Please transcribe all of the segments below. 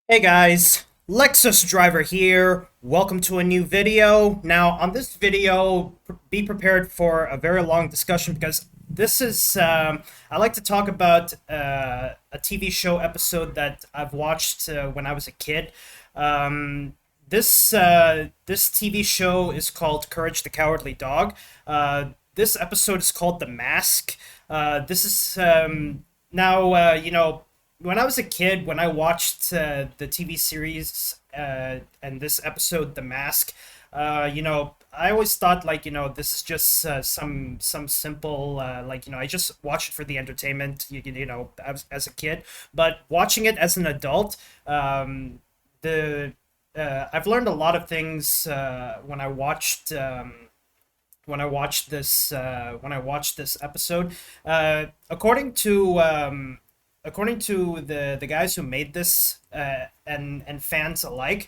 Hey guys, Lexus Driver here. Welcome to a new video. Now, on this video, be prepared for a very long discussion because I like to talk about a TV show episode that I've watched when I was a kid. This TV show is called Courage the Cowardly Dog. This episode is called The Mask. This is now when I was a kid, when I watched the TV series and this episode, The Mask, I always thought this is just some simple I just watched it for the entertainment, as a kid. But watching it as an adult, the I've learned a lot of things when I watched this episode. According to the guys who made this and fans alike,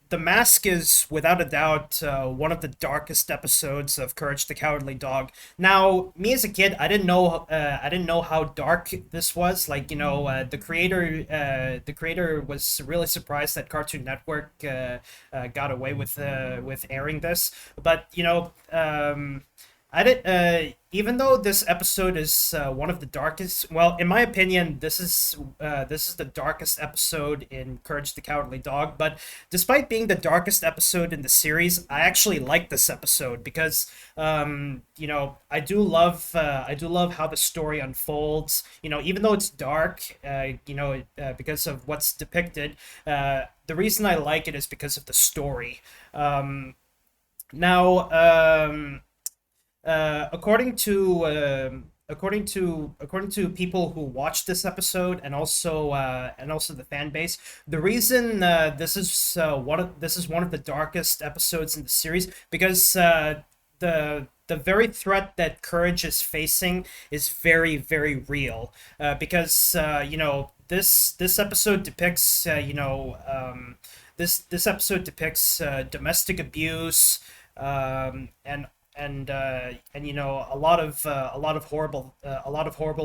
the Mask is without a doubt one of the darkest episodes of Courage the Cowardly Dog. Now, me as a kid, I didn't know how dark this was. The creator was really surprised that Cartoon Network got away with airing this. But I did. Even though this episode is one of the darkest, well, in my opinion, this is the darkest episode in Courage the Cowardly Dog. But despite being the darkest episode in the series, I actually like this episode because I do love how the story unfolds. Even though it's dark, because of what's depicted. The reason I like it is because of the story. Now. According to people who watched this episode and also the fan base, the reason this is one of the darkest episodes in the series because the very threat that Courage is facing is very real. Because this episode depicts this episode depicts domestic abuse, and a lot of horrible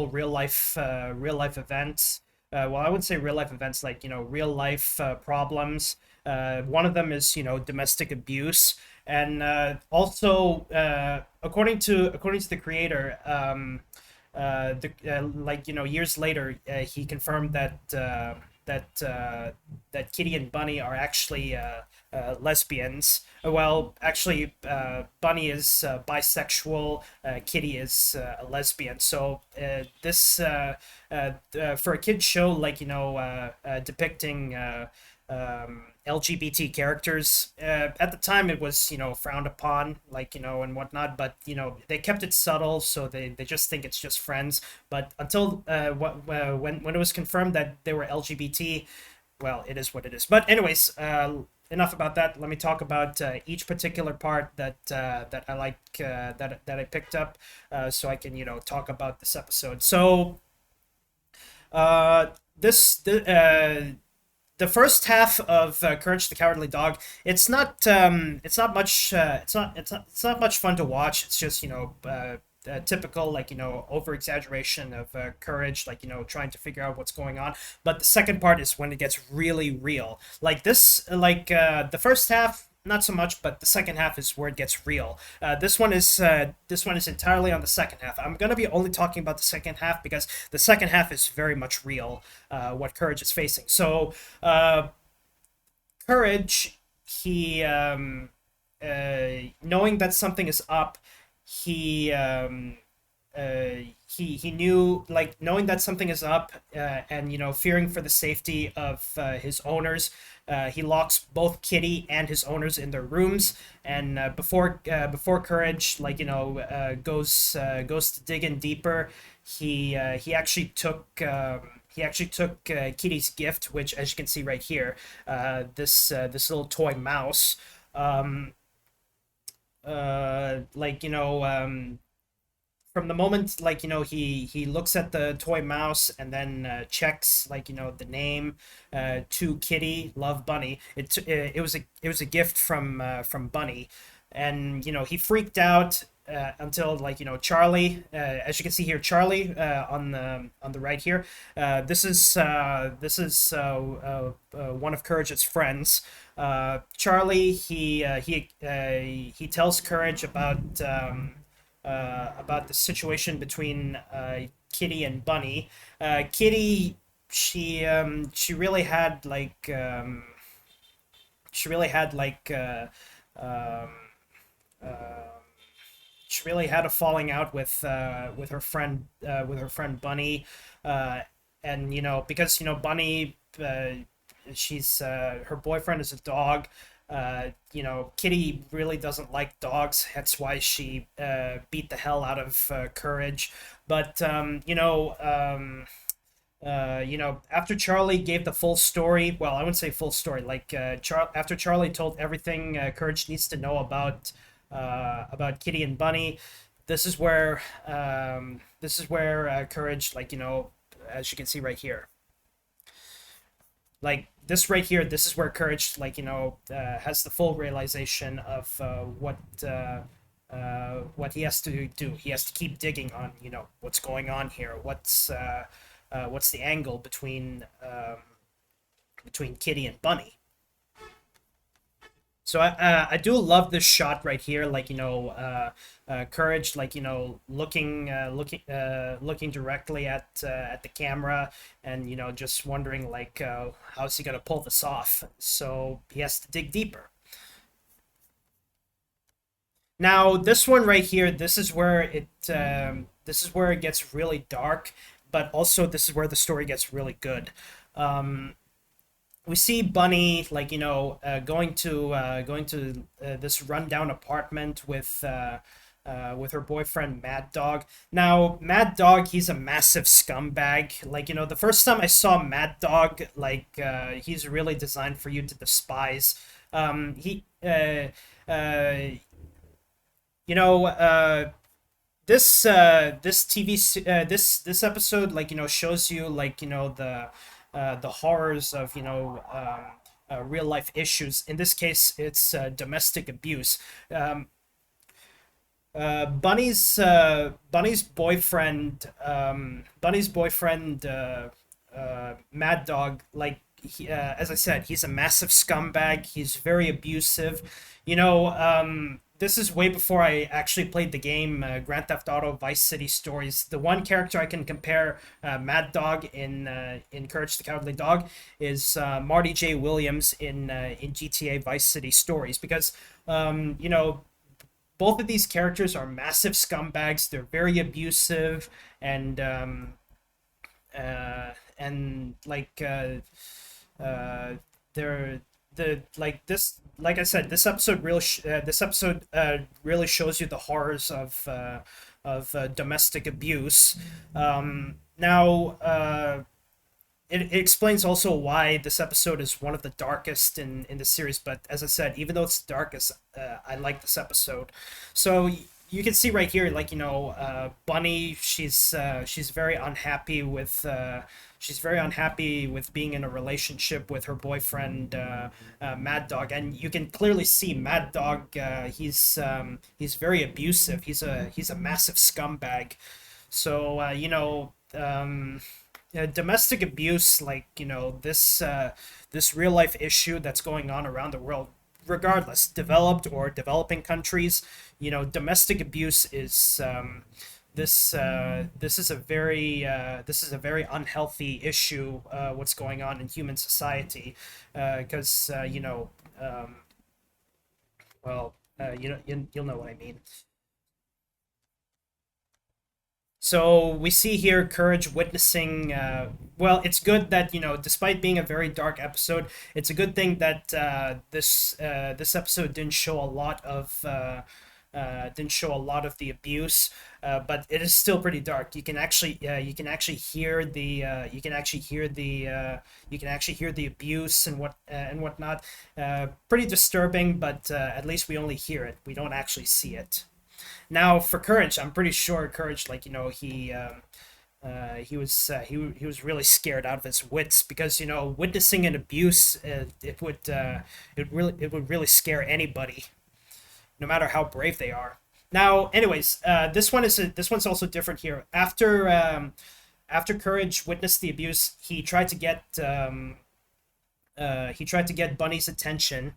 real life events. Well, I would say real life events, like real life problems. One of them is domestic abuse, and also according to the creator, years later, he confirmed that Kitty and Bunny are actually lesbians. Well, actually, Bunny is bisexual. Kitty is a lesbian. So for a kids show, depicting LGBT characters. At the time, it was frowned upon, and whatnot. But they kept it subtle, so they just think it's just friends. But until when it was confirmed that they were LGBT, well, it is what it is. But anyways, enough about that. Let me talk about each particular part that I like, that I picked up, so I can talk about this episode. So uh, this the first half of Courage the Cowardly Dog, it's not much it's not much fun to watch. It's just typical, over exaggeration of Courage, trying to figure out what's going on. But the second part is when it gets really real. The first half, not so much, but the second half is where it gets real. This one is entirely on the second half. I'm gonna be only talking about the second half because the second half is very much real. What Courage is facing. So Courage, he knowing that something is up, he he knew, like, knowing that something is up, and fearing for the safety of his owners. He locks both Kitty and his owners in their rooms, and before Courage, goes to dig in deeper. He actually took Kitty's gift, which, as you can see right here, this little toy mouse. Um, from the moment, he looks at the toy mouse and then checks, the name, to Kitty, love Bunny. It was a gift from Bunny, and he freaked out. until like Charlie, as you can see here, Charlie on the right here. This is one of Courage's friends. Charlie, he tells Courage about the situation between Kitty and Bunny. Kitty, she really had like she really had like um, uh, she really had a falling out with her friend Bunny, uh, and because Bunny, she's her boyfriend is a dog. Kitty really doesn't like dogs. That's why she beat the hell out of Courage. But after Charlie gave the full story, well, I wouldn't say full story. Like after Charlie told everything Courage needs to know about Kitty and Bunny, this is where Courage, like as you can see right here, like this right here, this is where Courage, like has the full realization of what he has to do. He has to keep digging on what's going on here. What's the angle between Kitty and Bunny? So I do love this shot right here, like Courage, like looking directly at the camera, and just wondering like how's he gonna pull this off? So he has to dig deeper. Now this one right here, this is where it gets really dark, but also this is where the story gets really good. Um, we see Bunny, like going to this rundown apartment with her boyfriend Mad Dog. Now Mad Dog, he's a massive scumbag. Like the first time I saw Mad Dog, like he's really designed for you to despise. He uh, you know this this episode, like shows you like the horrors of real life issues. In this case, it's domestic abuse. Bunny's boyfriend, Mad Dog, like as I said, he's a massive scumbag. He's very abusive. This is way before I actually played the game Grand Theft Auto Vice City Stories. The one character I can compare Mad Dog in Courage the Cowardly Dog is Marty J. Williams in GTA Vice City Stories, because both of these characters are massive scumbags. They're very abusive, and like uh, they're the like this like I said, this episode really shows you the horrors of domestic abuse. Now it explains also why this episode is one of the darkest in the series. But as I said, even though it's the darkest, I like this episode. So you can see right here, like Bunny, she's very unhappy with being in a relationship with her boyfriend Mad Dog, and you can clearly see Mad Dog. He's very abusive. He's a massive scumbag. So domestic abuse, like this real life issue that's going on around the world, regardless, developed or developing countries, domestic abuse is this is a very unhealthy issue. What's going on in human society? Because well, you'll know what I mean. So we see here Courage witnessing. Well, it's good that despite being a very dark episode, it's a good thing that this episode didn't show a lot of the abuse, but it is still pretty dark. You can actually hear the you can actually hear the abuse and whatnot. Pretty disturbing, but at least we only hear it. We don't actually see it. Now for Courage, I'm pretty sure Courage, like he was really scared out of his wits, because witnessing an abuse, it would really scare anybody, no matter how brave they are. Now, anyways, this one's also different here. After Courage witnessed the abuse, he tried to get Bunny's attention.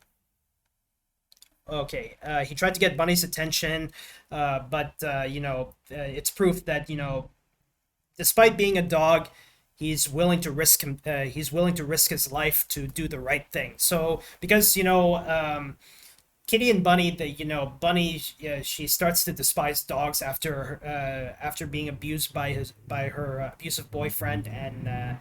Okay, he tried to get Bunny's attention, but it's proof that despite being a dog, he's willing to risk his life to do the right thing. So because Kitty and Bunny, Bunny, she starts to despise dogs after being abused by her abusive boyfriend and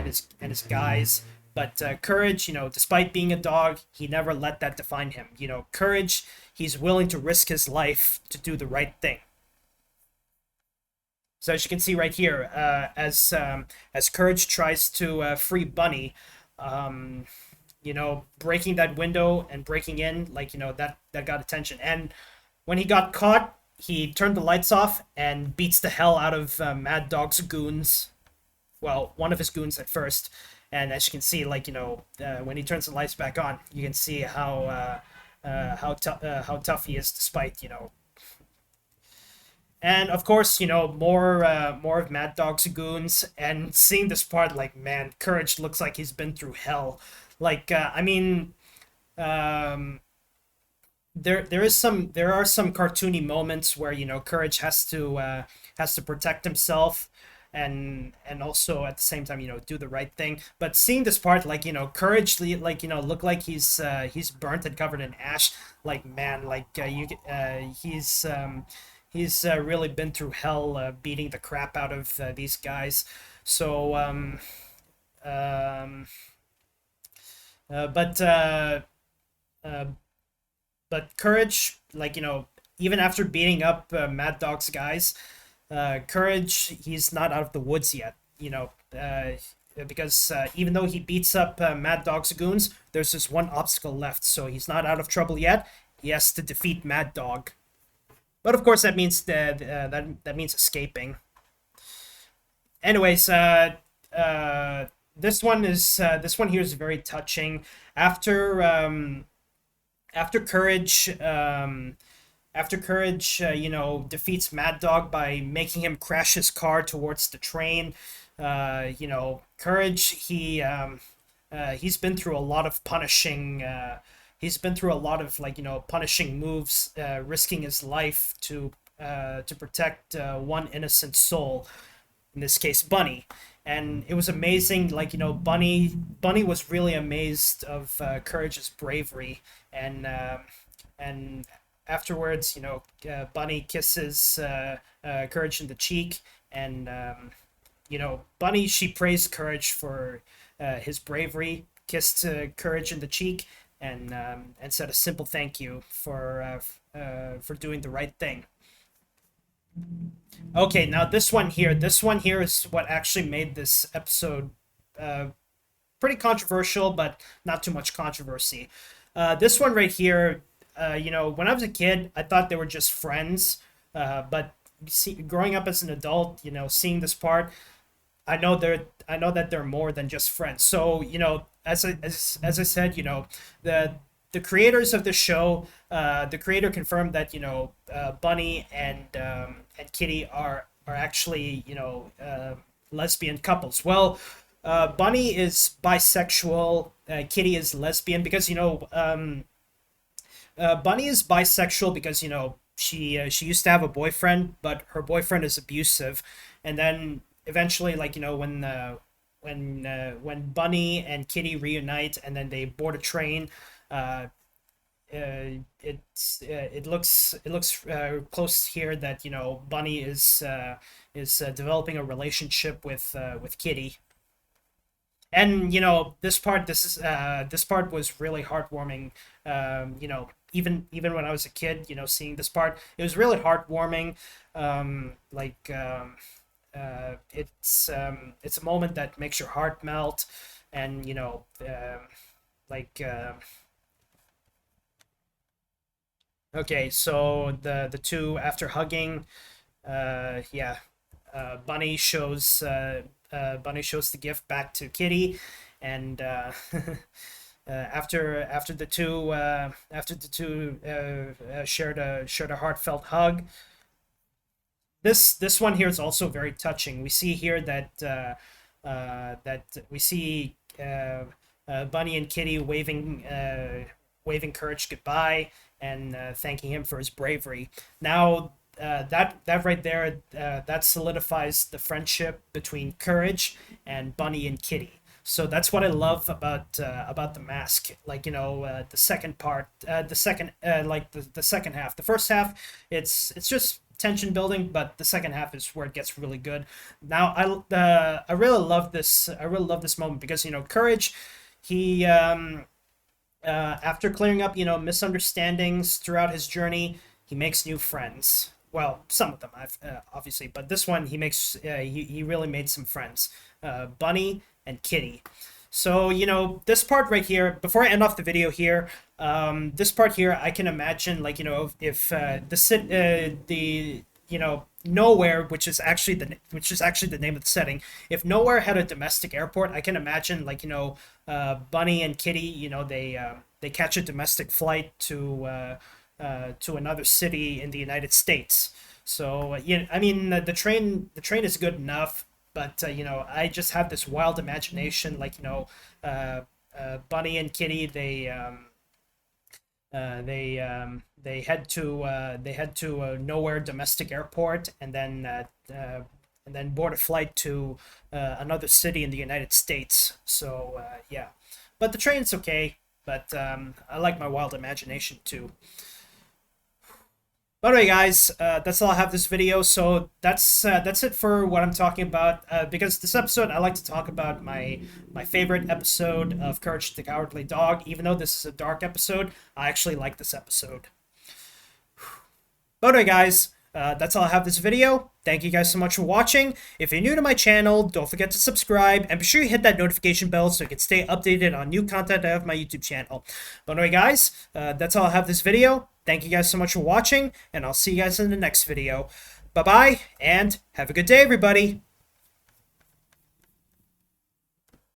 his guys. But Courage, despite being a dog, he never let that define him. Courage, he's willing to risk his life to do the right thing. So as you can see right here, as Courage tries to free Bunny, um, breaking that window and breaking in, that got attention. And when he got caught, he turned the lights off and beats the hell out of Mad Dog's goons. Well, one of his goons at first. And as you can see, when he turns the lights back on, you can see how tough he is, despite And of course, more of Mad Dog's goons. And seeing this part, like, man, Courage looks like he's been through hell. I mean, um, there are some cartoony moments where Courage has to protect himself, and also at the same time do the right thing. But seeing this part, Courage, look like he's burnt and covered in ash. Like, man, he's really been through hell, beating the crap out of these guys. So um uh, but uh, uh, but Courage, even after beating up Mad Dog's guys, Courage, he's not out of the woods yet. Because even though he beats up Mad Dog's goons, there's just one obstacle left, so he's not out of trouble yet. He has to defeat Mad Dog, but of course that means escaping. Anyways, this one here is very touching. After after Courage after Courage defeats Mad Dog by making him crash his car towards the train. Courage, he's been through a lot of punishing. He's been through a lot of punishing moves, risking his life to protect one innocent soul, in this case Bunny. And it was amazing, Bunny was really amazed of Courage's bravery. And afterwards, Bunny kisses Courage in the cheek. And Bunny, she praised Courage for his bravery, kissed Courage in the cheek, and said a simple thank you for doing the right thing. Okay, now this one here is what actually made this episode uh, pretty controversial, but not too much controversy. This one right here, when I was a kid, I thought they were just friends. But growing up as an adult, seeing this part, I know that they're more than just friends. So as I said, the creators of the show, the creator confirmed that Bunny and Kitty are actually lesbian couples. Well, Bunny is bisexual. Kitty is lesbian because Bunny is bisexual because she used to have a boyfriend, but her boyfriend is abusive, and then eventually, when Bunny and Kitty reunite and then they board a train, uh, it looks close here that Bunny is developing a relationship with Kitty. And this part was really heartwarming. Even when I was a kid, seeing this part, it was really heartwarming. um, like um, it's a moment that makes your heart melt. And like okay, so the two, after hugging, yeah, Bunny shows the gift back to Kitty. And after the two shared a heartfelt hug. This one here is also very touching. We see here that we see Bunny and Kitty waving Courage goodbye and thanking him for his bravery. Now that right there, that solidifies the friendship between Courage and Bunny and Kitty. So that's what I love about the mask. Like, the second part, the second half. The first half, it's just tension building, but the second half is where it gets really good. Now I really love this. I really love this moment because Courage, he after clearing up misunderstandings throughout his journey, he makes new friends. Well, some of them, obviously, but this one he really made some friends, Bunny and Kitty. So this part right here. Before I end off the video here, this part here, I can imagine if the Nowhere, which is actually the name of the setting. If Nowhere had a domestic airport, I can imagine Bunny and Kitty, they catch a domestic flight to another city in the United States. So I mean the train is good enough, but I just have this wild imagination, Bunny and Kitty, they head to a Nowhere domestic airport, and then board a flight to another city in the United States. So yeah, but the train's okay. But I like my wild imagination too. But anyway, guys, that's all I have this video. So that's it for what I'm talking about. Because this episode, I like to talk about my favorite episode of Courage the Cowardly Dog. Even though this is a dark episode, I actually like this episode. But anyway, guys, that's all I have this video. Thank you guys so much for watching. If you're new to my channel, don't forget to subscribe, and be sure you hit that notification bell so you can stay updated on new content I have on my YouTube channel. But anyway, guys, that's all I have this video. Thank you guys so much for watching, and I'll see you guys in the next video. Bye-bye, and have a good day, everybody.